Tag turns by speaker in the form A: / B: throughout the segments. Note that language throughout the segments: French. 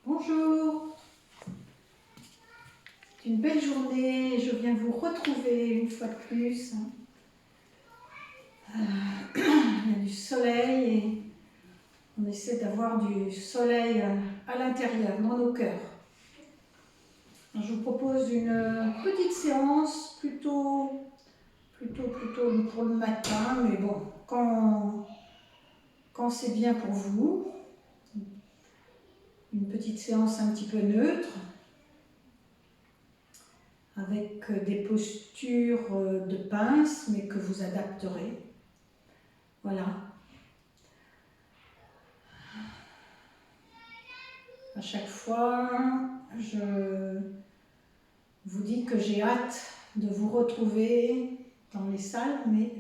A: Bonjour, c'est une belle journée, je viens vous retrouver une fois de plus. Il y a du soleil et on essaie d'avoir du soleil à l'intérieur, dans nos cœurs. Je vous propose une petite séance plutôt pour le matin, mais bon, quand c'est bien pour vous. Une petite séance un petit peu neutre, avec des postures de pince, mais que vous adapterez. Voilà. À chaque fois, je vous dis que j'ai hâte de vous retrouver dans les salles, mais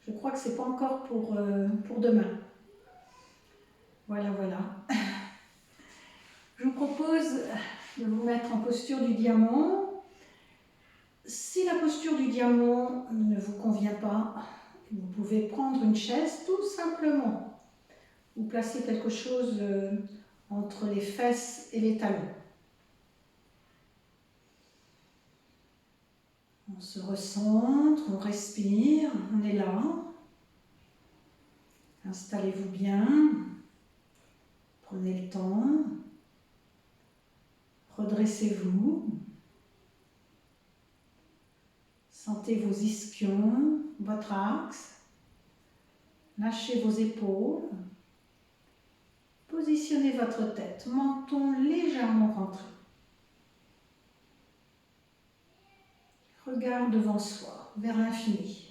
A: je crois que ce n'est pas encore pour demain. Voilà. Je vous propose de vous mettre en posture du diamant. Si la posture du diamant ne vous convient pas, vous pouvez prendre une chaise tout simplement. Vous placez quelque chose entre les fesses et les talons. On se recentre, on respire, on est là. Installez-vous bien, prenez le temps, redressez-vous, sentez vos ischions, votre axe, lâchez vos épaules, positionnez votre tête, menton légèrement rentré. Regard devant soi, vers l'infini.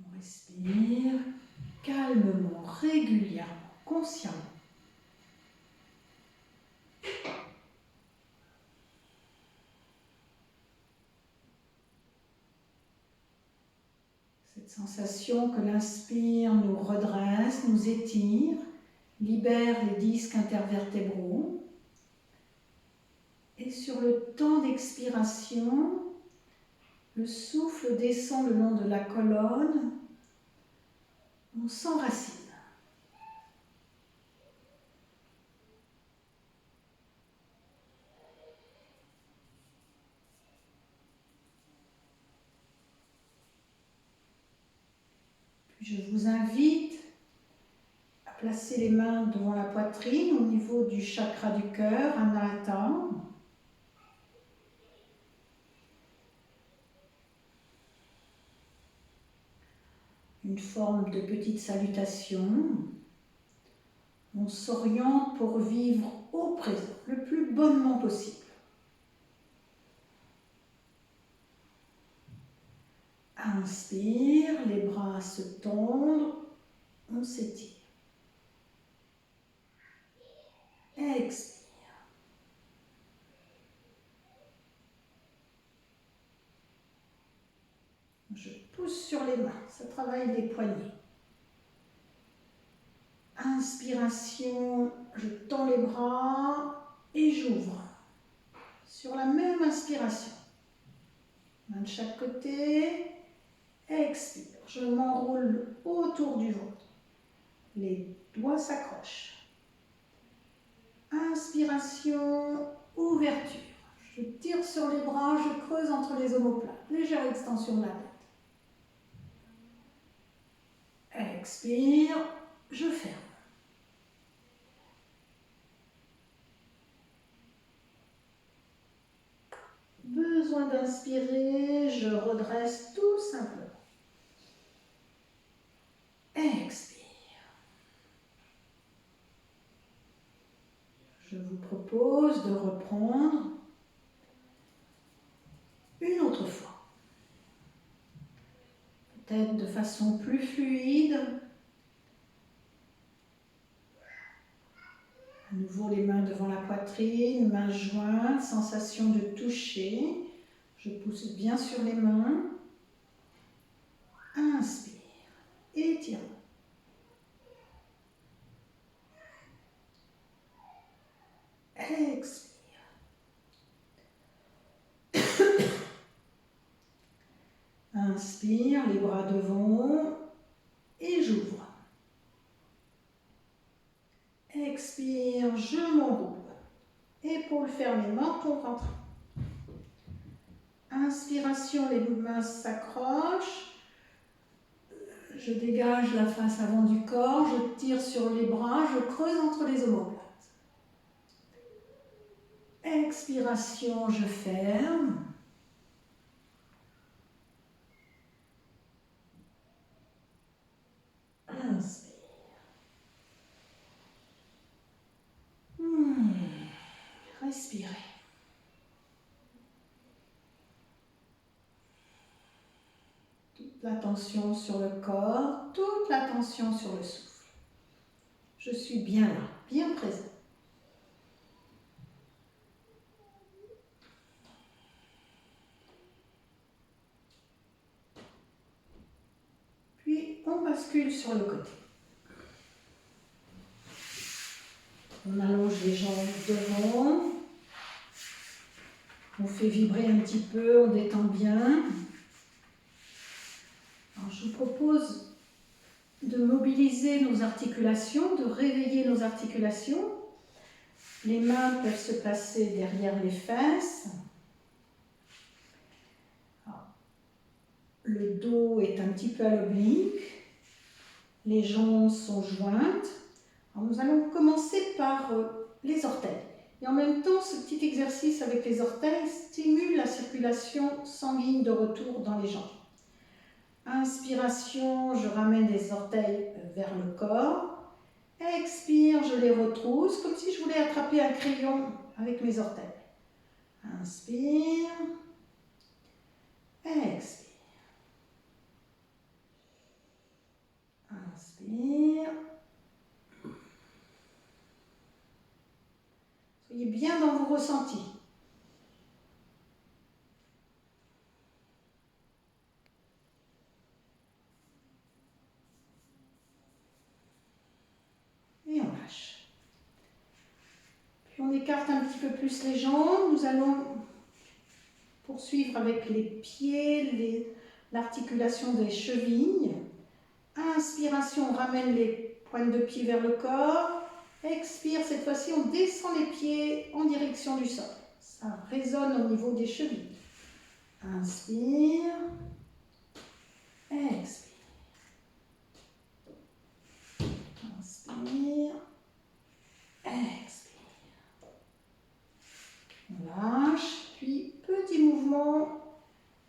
A: On respire calmement, régulièrement, consciemment. Cette sensation que l'inspire nous redresse, nous étire, libère les disques intervertébraux. Et sur le temps d'expiration, le souffle descend le long de la colonne, on s'enracine. Puis je vous invite à placer les mains devant la poitrine au niveau du chakra du cœur, Anahata. Une forme de petite salutation. On s'oriente pour vivre au présent, le plus bonnement possible. Inspire, les bras se tendent, on s'étire. Expire. Je pousse sur les mains, ça travaille les poignets. Inspiration, je tends les bras et j'ouvre. Sur la même inspiration. Main de chaque côté. Expire. Je m'enroule autour du ventre. Les doigts s'accrochent. Inspiration, ouverture. Je tire sur les bras, je creuse entre les omoplates. Légère extension de la tête. Expire, je ferme. Besoin d'inspirer, je redresse tout simplement. Expire. Je vous propose de reprendre une autre fois. Peut-être de façon plus fluide. À nouveau les mains devant la poitrine, mains jointes, sensation de toucher. Je pousse bien sur les mains. Inspire, étire. Expire. Inspire, les bras devant et j'ouvre. Expire, je m'enroule. Épaules fermées, menton rentré. Inspiration, les mains s'accrochent. Je dégage la face avant du corps, je tire sur les bras, je creuse entre les omoplates. Expiration, je ferme. Inspire. Respirez. Toute l'attention sur le corps, toute l'attention sur le souffle. Je suis bien là, bien présent. Puis on bascule sur le côté. On allonge les jambes devant. On fait vibrer un petit peu, on détend bien. Alors, je vous propose de mobiliser nos articulations, de réveiller nos articulations. Les mains peuvent se placer derrière les fesses. Alors, le dos est un petit peu à l'oblique. Les jambes sont jointes. Alors, nous allons commencer par les orteils. Et en même temps, ce petit exercice avec les orteils stimule la circulation sanguine de retour dans les jambes. Inspiration, je ramène les orteils vers le corps. Expire, je les retrousse, comme si je voulais attraper un crayon avec mes orteils. Inspire. Expire. Inspire. Soyez bien dans vos ressentis. Et on lâche. Puis on écarte un petit peu plus les jambes. Nous allons poursuivre avec les pieds, l'articulation des chevilles. Inspiration, on ramène les pointes de pied vers le corps. Expire, cette fois-ci on descend les pieds en direction du sol. Ça résonne au niveau des chevilles. Inspire. Expire. Inspire. Expire. On lâche, puis petit mouvement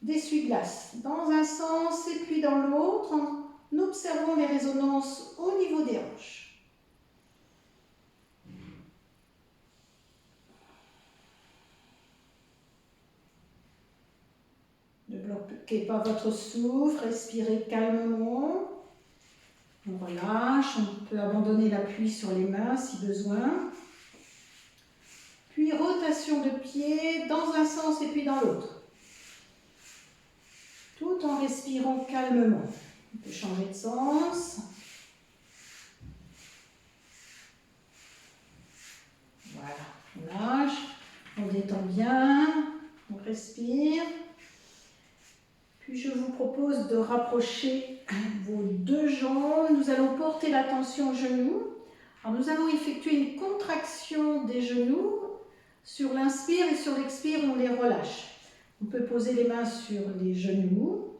A: d'essuie-glace. Dans un sens et puis dans l'autre, en observant les résonances au niveau des hanches. Ne bloquez pas votre souffle, respirez calmement. On relâche, on peut abandonner l'appui sur les mains si besoin. Puis rotation de pied dans un sens et puis dans l'autre. Tout en respirant calmement. On peut changer de sens. Voilà, on lâche, on détend bien, on respire. Puis je vous propose de rapprocher vos deux jambes. Nous allons porter l'attention aux genoux. Alors nous allons effectuer une contraction des genoux. Sur l'inspire et sur l'expire, on les relâche. On peut poser les mains sur les genoux.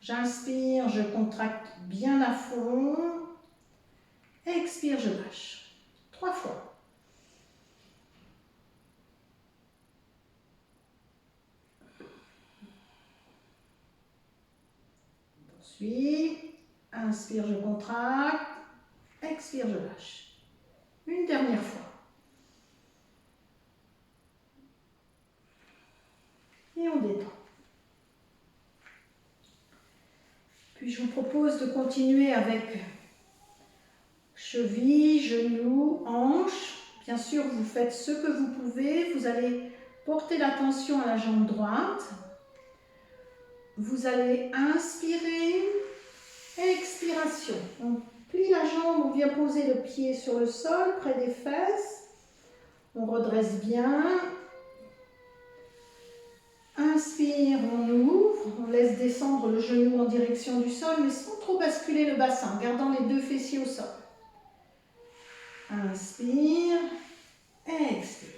A: J'inspire, je contracte bien à fond. Expire, je lâche. 3 fois. Puis, inspire, je contracte, expire, je lâche. Une dernière fois. Et on détend. Puis je vous propose de continuer avec cheville, genoux, hanches. Bien sûr, vous faites ce que vous pouvez. Vous allez porter l'attention à la jambe droite. Vous allez inspirer, expiration. On plie la jambe, on vient poser le pied sur le sol, près des fesses. On redresse bien. Inspire, on ouvre, on laisse descendre le genou en direction du sol, mais sans trop basculer le bassin, gardant les deux fessiers au sol. Inspire, expire.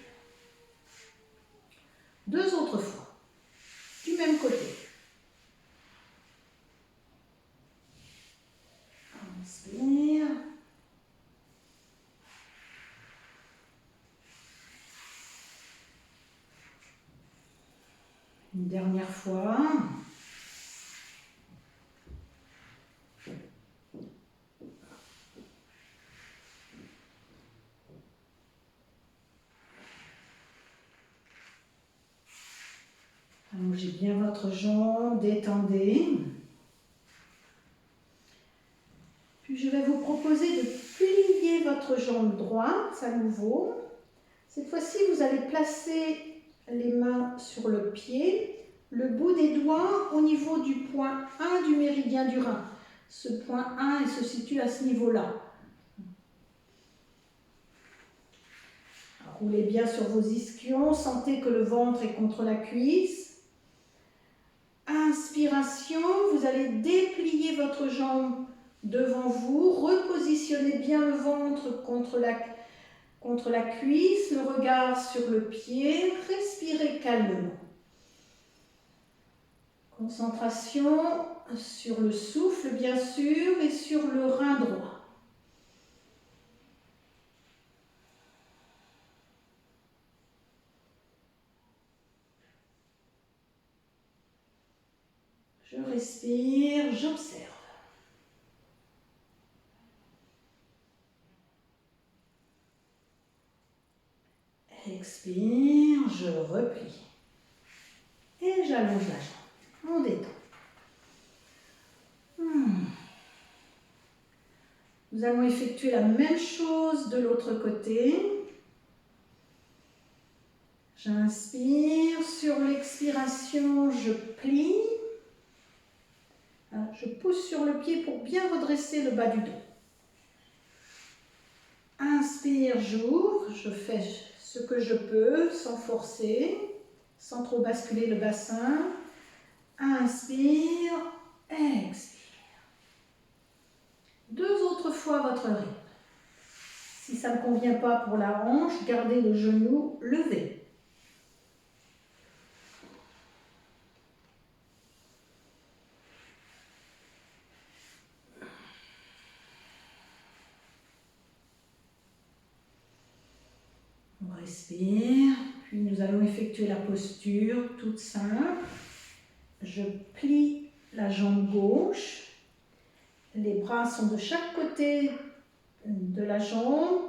A: Deux autres fois, du même côté. Inspire. Une dernière fois. Allongez bien votre jambe, détendez. Puis je vais vous proposer de plier votre jambe droite à nouveau. Cette fois-ci, vous allez placer les mains sur le pied, le bout des doigts au niveau du point 1 du méridien du rein. Ce point 1, il se situe à ce niveau-là. Roulez bien sur vos ischions, sentez que le ventre est contre la cuisse. Inspiration, vous allez déplier votre jambe devant vous, repositionnez bien le ventre contre la cuisse, le regard sur le pied, respirez calmement. Concentration sur le souffle bien sûr et sur le rein droit. Je respire, j'observe. Expire, je replie. Et j'allonge la jambe. On détend. Nous allons effectuer la même chose de l'autre côté. J'inspire. Sur l'expiration, je plie. Je pousse sur le pied pour bien redresser le bas du dos. Inspire, j'ouvre. Je fais ce que je peux sans forcer, sans trop basculer le bassin. Inspire, expire. Deux autres fois votre rythme. Si ça ne convient pas pour la hanche, gardez le genou levé. On respire, puis nous allons effectuer la posture toute simple. Je plie la jambe gauche. Les bras sont de chaque côté de la jambe.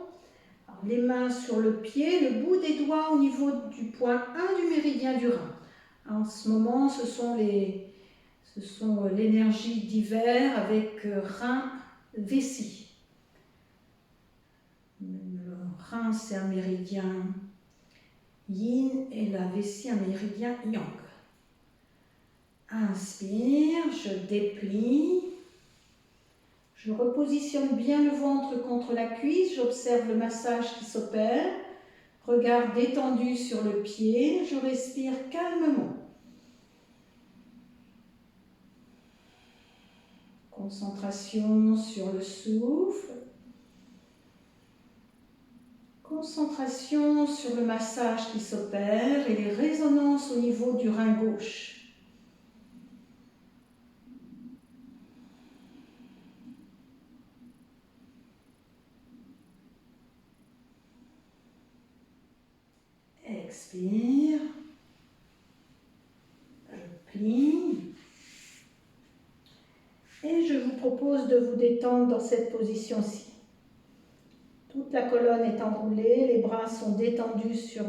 A: Alors, les mains sur le pied, le bout des doigts au niveau du point 1 du méridien du rein. En ce moment, ce sont l'énergie d'hiver avec rein vessie. Le rein, c'est un méridien yin et la vessie, un méridien yang. Inspire, je déplie. Je repositionne bien le ventre contre la cuisse, j'observe le massage qui s'opère. Regard détendu sur le pied, je respire calmement. Concentration sur le souffle. Concentration sur le massage qui s'opère et les résonances au niveau du rein gauche. Expire. Je plie. Et je vous propose de vous détendre dans cette position-ci. Toute la colonne est enroulée, les bras sont détendus sur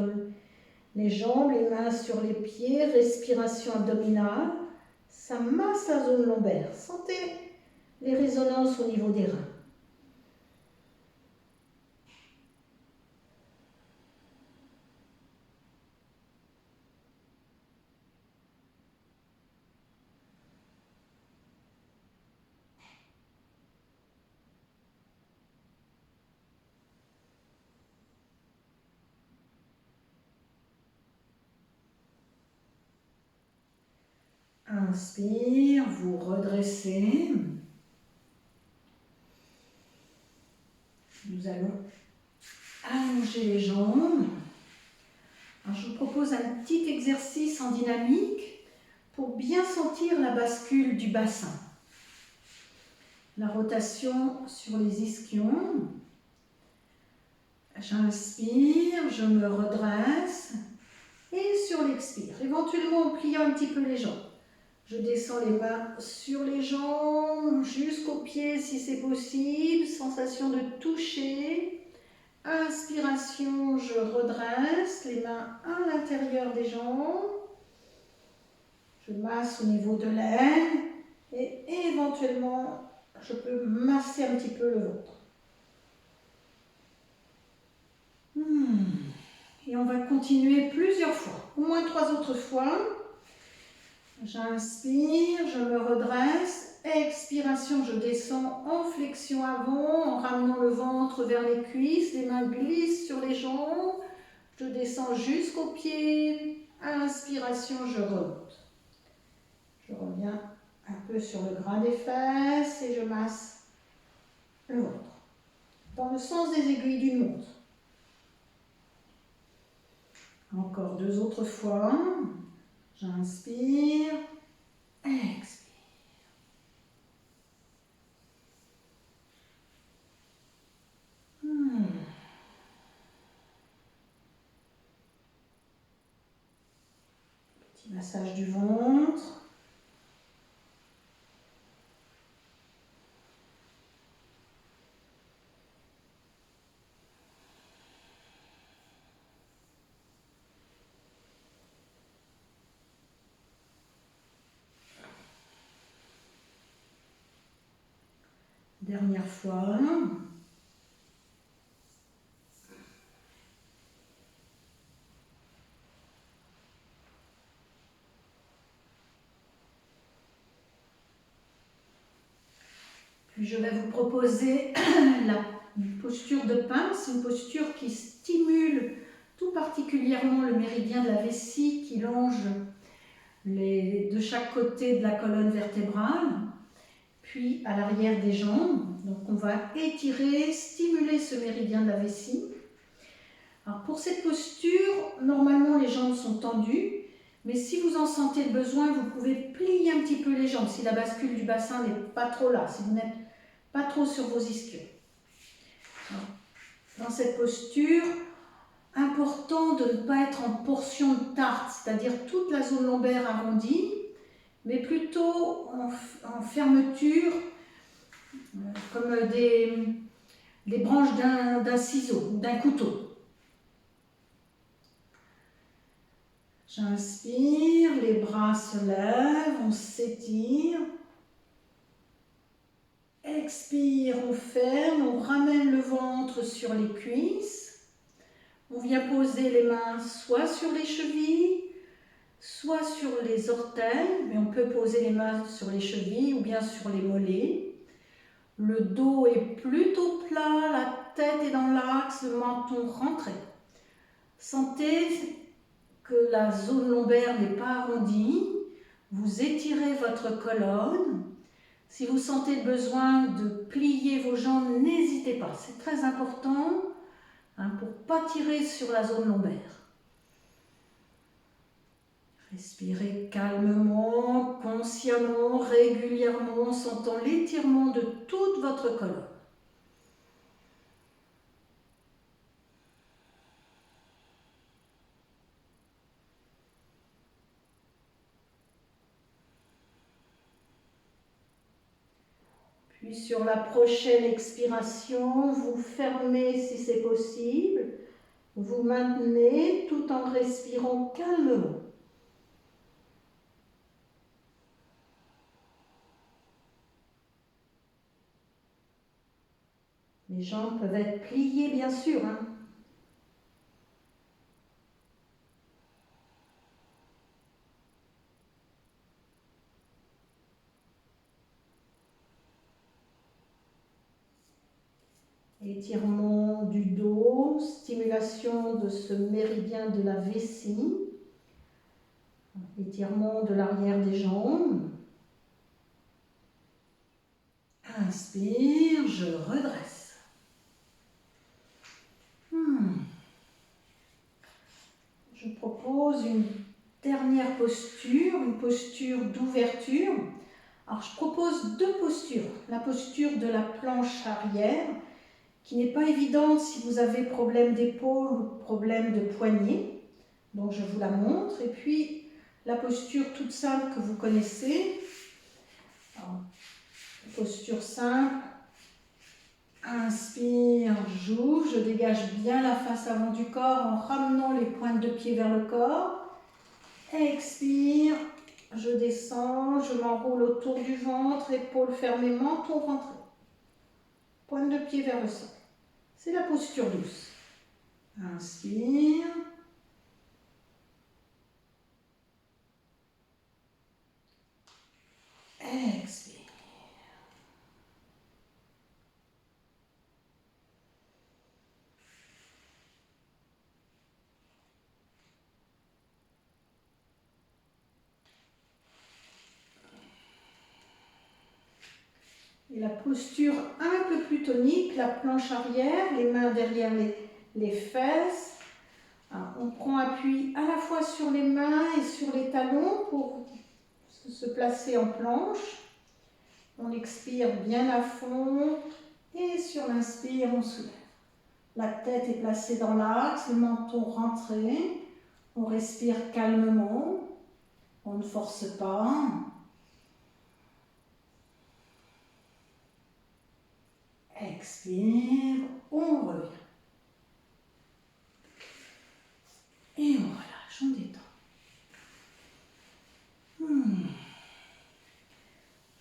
A: les jambes, les mains sur les pieds, respiration abdominale. Ça masse la zone lombaire. Sentez les résonances au niveau des reins. Inspire, vous redressez. Nous allons allonger les jambes. Alors, je vous propose un petit exercice en dynamique pour bien sentir la bascule du bassin. La rotation sur les ischions. J'inspire, je me redresse et sur l'expire, éventuellement en pliant un petit peu les jambes. Je descends les mains sur les jambes jusqu'aux pieds si c'est possible, sensation de toucher. Inspiration, je redresse les mains à l'intérieur des jambes. Je masse au niveau de l'aine et éventuellement je peux masser un petit peu le ventre. Et on va continuer plusieurs fois, au moins 3 autres fois. J'inspire, je me redresse. Expiration, je descends en flexion avant, en ramenant le ventre vers les cuisses. Les mains glissent sur les jambes. Je descends jusqu'aux pieds. Inspiration, je remonte. Je reviens un peu sur le gras des fesses et je masse le ventre. Dans le sens des aiguilles d'une montre. Encore 2 autres fois. J'inspire, expire. Petit massage du ventre. Dernière fois. Puis je vais vous proposer la posture de pince, une posture qui stimule tout particulièrement le méridien de la vessie qui longe de chaque côté de la colonne vertébrale, puis à l'arrière des jambes. Donc on va étirer, stimuler ce méridien de la vessie. Alors pour cette posture, normalement les jambes sont tendues, mais si vous en sentez le besoin, vous pouvez plier un petit peu les jambes si la bascule du bassin n'est pas trop là, si vous n'êtes pas trop sur vos ischions. Alors, dans cette posture, important de ne pas être en portion de tarte, c'est-à-dire toute la zone lombaire arrondie, mais plutôt en fermeture, comme des branches d'un ciseau, d'un couteau. J'inspire, les bras se lèvent, on s'étire. Expire, on ferme, on ramène le ventre sur les cuisses. On vient poser les mains soit sur les chevilles, soit sur les orteils, mais on peut poser les mains sur les chevilles ou bien sur les mollets. Le dos est plutôt plat, la tête est dans l'axe, le menton rentré. Sentez que la zone lombaire n'est pas arrondie. Vous étirez votre colonne. Si vous sentez le besoin de plier vos jambes, n'hésitez pas. C'est très important pour ne pas tirer sur la zone lombaire. Respirez calmement, consciemment, régulièrement, en sentant l'étirement de toute votre colonne. Puis sur la prochaine expiration, vous fermez si c'est possible. Vous maintenez tout en respirant calmement. Les jambes peuvent être pliées, bien sûr. Étirement du dos, stimulation de ce méridien de la vessie. Étirement de l'arrière des jambes. Inspire, je redresse. Je propose une dernière posture, une posture d'ouverture. Alors je propose deux postures. La posture de la planche arrière, qui n'est pas évidente si vous avez problème d'épaule ou problème de poignet. Donc je vous la montre. Et puis la posture toute simple que vous connaissez. Alors, posture simple. Inspire, j'ouvre, je dégage bien la face avant du corps en ramenant les pointes de pied vers le corps. Expire, je descends, je m'enroule autour du ventre, épaules fermées, menton rentré. Pointe de pied vers le sol. C'est la posture douce. Inspire. Expire. Et la posture un peu plus tonique, la planche arrière, les mains derrière les fesses. Alors, on prend appui à la fois sur les mains et sur les talons pour se placer en planche. On expire bien à fond et sur l'inspire, on soulève. La tête est placée dans l'axe, le menton rentré. On respire calmement, on ne force pas. Expire, on revient. Et on relâche, on détend.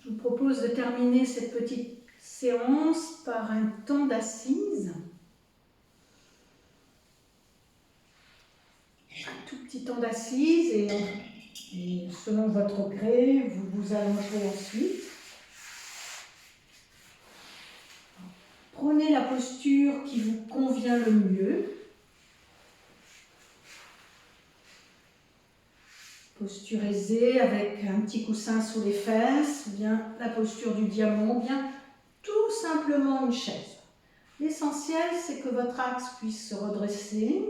A: Je vous propose de terminer cette petite séance par un temps d'assise. Un tout petit temps d'assise et selon votre gré, vous vous allongerez ensuite. Prenez la posture qui vous convient le mieux. Posture aisée avec un petit coussin sous les fesses, ou bien la posture du diamant, ou bien tout simplement une chaise. L'essentiel, c'est que votre axe puisse se redresser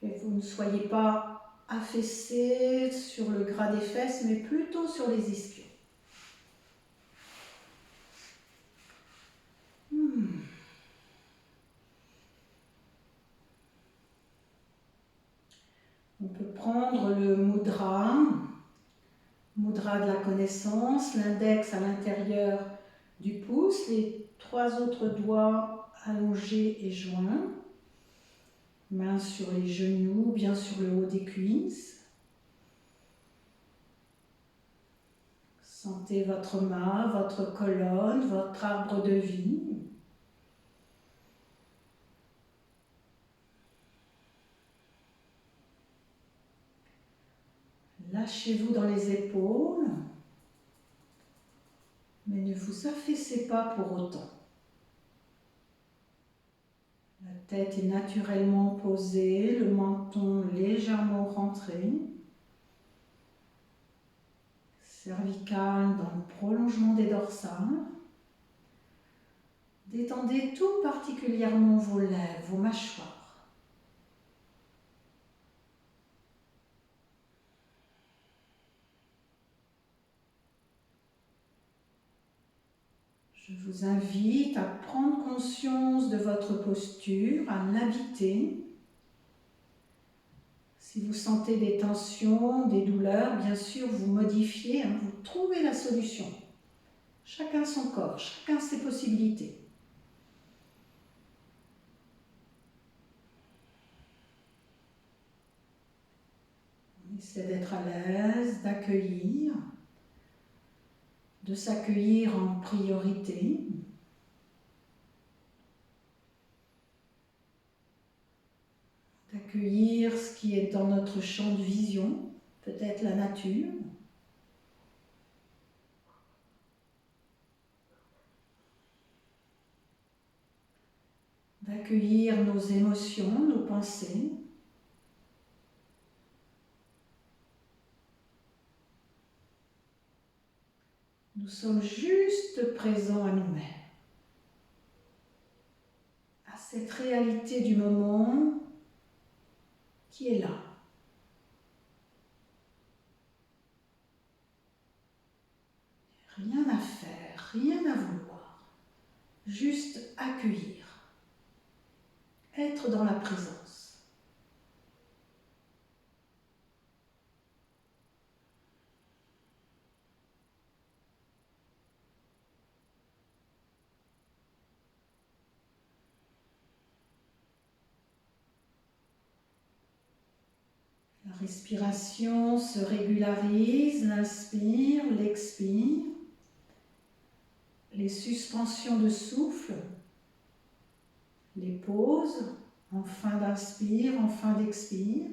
A: et que vous ne soyez pas affaissé sur le gras des fesses, mais plutôt sur les ischions. On peut prendre le mudra, mudra de la connaissance, l'index à l'intérieur du pouce, les trois autres doigts allongés et joints, mains sur les genoux, bien sur le haut des cuisses. Sentez votre mât, votre colonne, votre arbre de vie. Lâchez-vous dans les épaules, mais ne vous affaissez pas pour autant. La tête est naturellement posée, le menton légèrement rentré. Cervicale dans le prolongement des dorsales. Détendez tout particulièrement vos lèvres, vos mâchoires. Je vous invite à prendre conscience de votre posture, à l'habiter. Si vous sentez des tensions, des douleurs, bien sûr, vous modifiez, vous trouvez la solution. Chacun son corps, chacun ses possibilités. On essaie d'être à l'aise, d'accueillir, de s'accueillir en priorité. D'accueillir ce qui est dans notre champ de vision, peut-être la nature. D'accueillir nos émotions, nos pensées. sommes juste présents à nous-mêmes, à cette réalité du moment qui est là. Rien à faire, rien à vouloir, juste accueillir, être dans la présence. La respiration se régularise, l'inspire, l'expire. Les suspensions de souffle, les pauses, en fin d'inspire, en fin d'expire.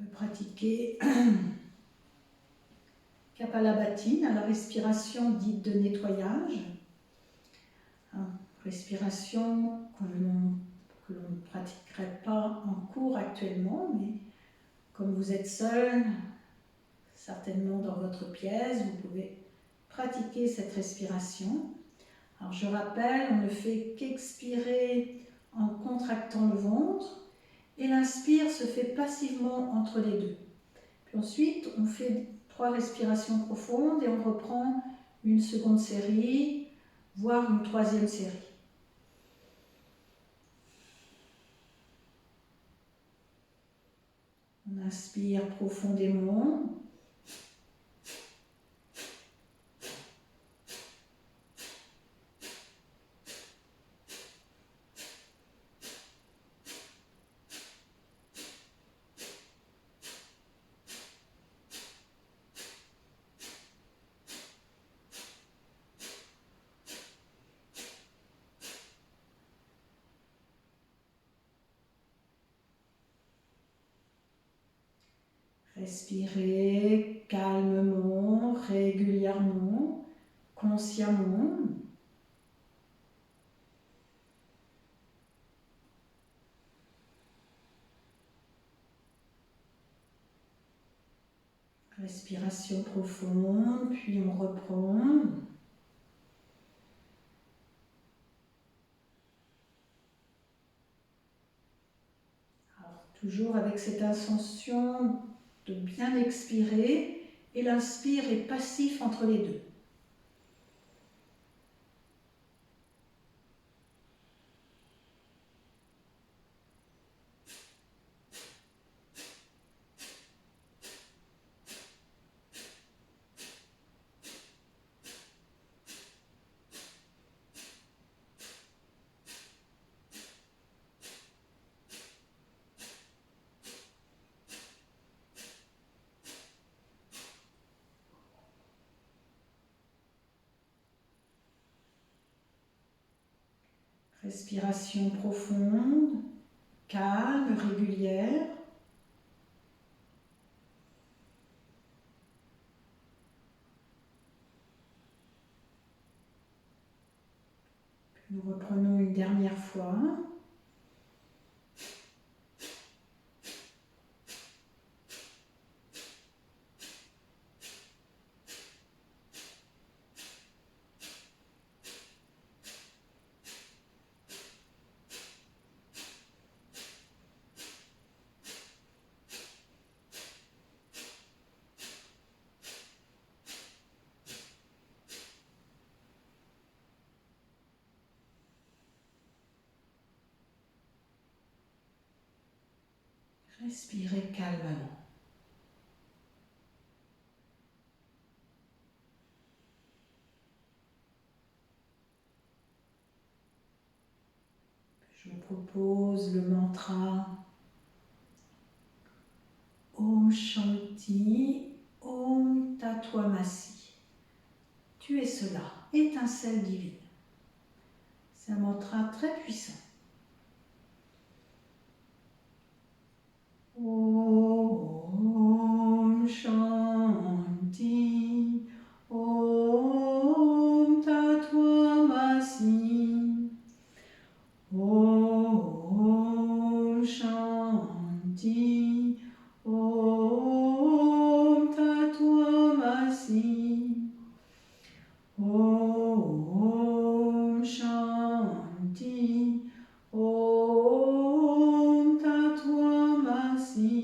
A: On peut pratiquer Kapalabhati, à la respiration dite de nettoyage. Respiration que l'on ne pratiquerait pas en cours actuellement, mais comme vous êtes seul, certainement dans votre pièce, vous pouvez pratiquer cette respiration. Alors je rappelle, on ne fait qu'expirer en contractant le ventre et l'inspire se fait passivement entre les deux. Puis ensuite, on fait 3 respirations profondes et on reprend une seconde série, voire une 3e série. On inspire profondément. Respirez calmement, régulièrement, consciemment. Respiration profonde, puis on reprend. Alors, toujours avec cette intention de bien expirer, et l'inspire est passif entre les deux. Respiration profonde, calme, régulière. Nous reprenons une dernière fois. Respirez calmement. Je vous propose le mantra Om Shanti, Om Tatwamasi. Tu es cela, étincelle divine. C'est un mantra très puissant. Om Shanti, Om Tatwamasi. Om Shanti, Om Tatwamasi. Om Shanti, Om Tatwamasi.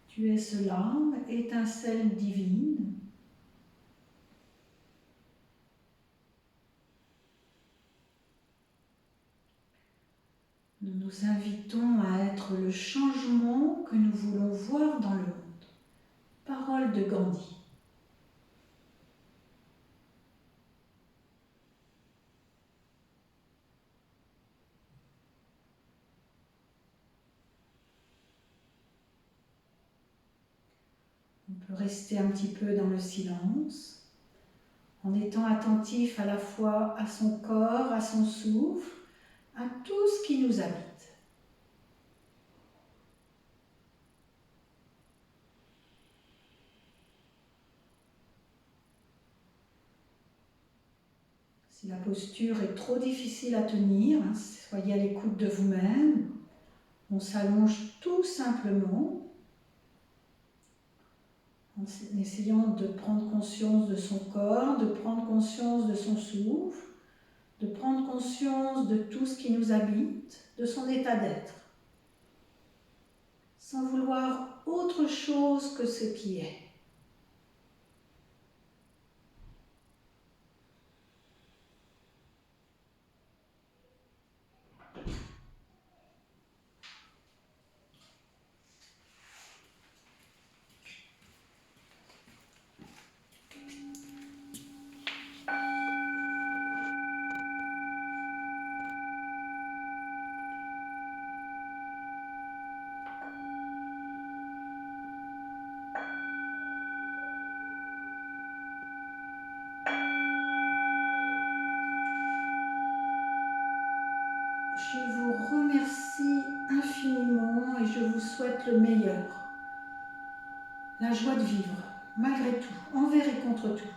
A: Tu es cela, étincelle divine. Nous nous invitons à être le changement que nous voulons voir dans le monde. Parole de Gandhi. On peut rester un petit peu dans le silence, en étant attentif à la fois à son corps, à son souffle, à tout ce qui nous habite. Si la posture est trop difficile à tenir, soyez à l'écoute de vous-même. On s'allonge tout simplement en essayant de prendre conscience de son corps, de prendre conscience de son souffle, de prendre conscience de tout ce qui nous habite, de son état d'être, sans vouloir autre chose que ce qui est. Je vous remercie infiniment et je vous souhaite le meilleur. La joie de vivre, malgré tout, envers et contre tout.